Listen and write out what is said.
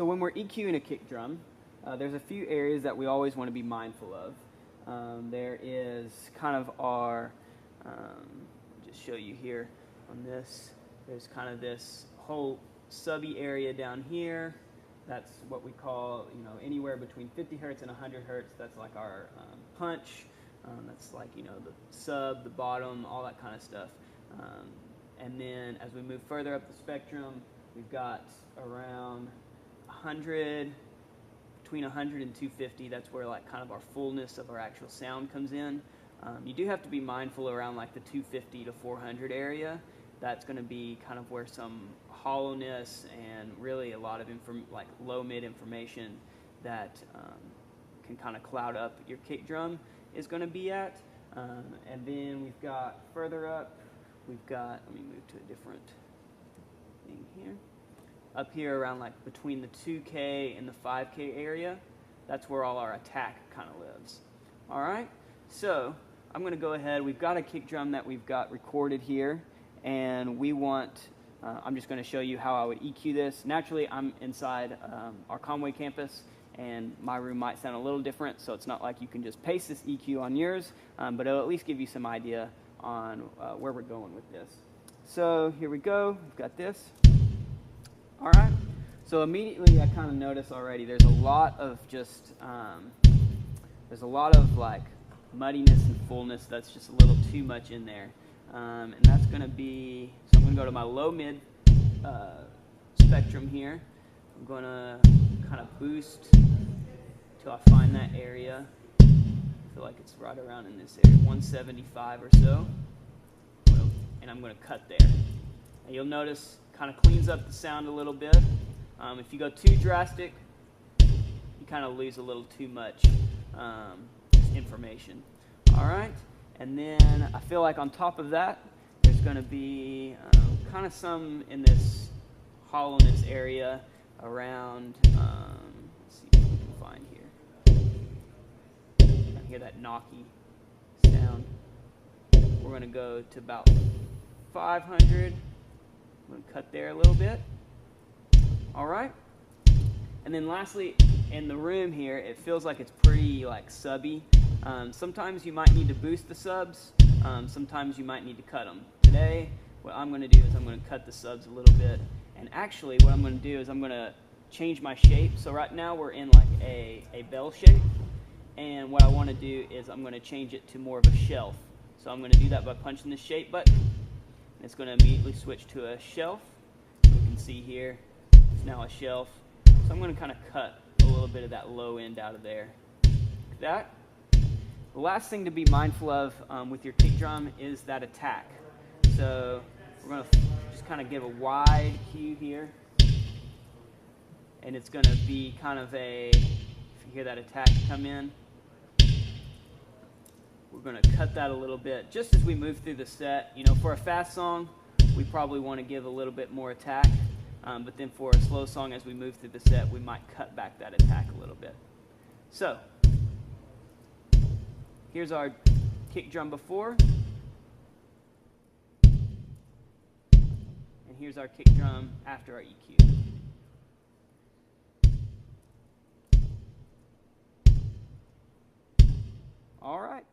So when we're EQing a kick drum, there's a few areas that we always want to be mindful of. There is kind of our, just show you here on this, there's kind of this whole subby area down here. That's what we call, anywhere between 50 hertz and 100 hertz. That's like our punch. That's like, the sub, the bottom, all that kind of stuff. And then as we move further up the spectrum, we've got around 100, between 100 and 250. That's where like kind of our fullness of our actual sound comes in. You do have to be mindful around like the 250 to 400 area. That's going to be kind of where some hollowness and really a lot of like low mid information that can kind of cloud up your kick drum is going to be at. And then we've got further up, we've got, let me move to a different thing here. Up here around like between the 2K and the 5K area, that's where all our attack kind of lives. All right, so I'm going to go ahead. We've got a kick drum that we've got recorded here, and we want, I'm just going to show you how I would EQ this. Naturally, I'm inside our Conway campus, and my room might sound a little different, so it's not like you can just paste this EQ on yours, but it'll at least give you some idea on where we're going with this. So here we go. We've got this. All right. So immediately I kind of notice already there's a lot of just, there's a lot of like muddiness and fullness that's just a little too much in there. And that's going to be, so I'm going to go to my low mid spectrum here. I'm going to kind of boost till I find that area. I feel like it's right around in this area, 175 or so. And I'm going to cut there. And you'll notice kind of cleans up the sound a little bit. If you go too drastic, you kind of lose a little too much information. All right. And then I feel like on top of that, there's going to be kind of some in this hollowness area around, let's see what we can find here. I can hear that knocky sound. We're going to go to about 500. I'm going to cut there a little bit. All right. And then lastly, in the room here, it feels like it's pretty like subby. Sometimes you might need to boost the subs. Sometimes you might need to cut them. Today, what I'm going to do is I'm going to cut the subs a little bit. And actually, what I'm going to do is I'm going to change my shape. So right now we're in like a bell shape. And what I want to do is I'm going to change it to more of a shelf. So I'm going to do that by punching the shape button. And it's going to immediately switch to a shelf. You can see here, it's now a shelf. So I'm going to kind of cut a little bit of that low end out of there. Like that. The last thing to be mindful of with your kick drum is that attack. So we're going to just kind of give a wide cue here. And it's going to be kind of a, if you hear that attack come in, we're going to cut that a little bit just as we move through the set. For a fast song, we probably want to give a little bit more attack. But then for a slow song, as we move through the set, we might cut back that attack a little bit. So here's our kick drum before. And here's our kick drum after our EQ. All right.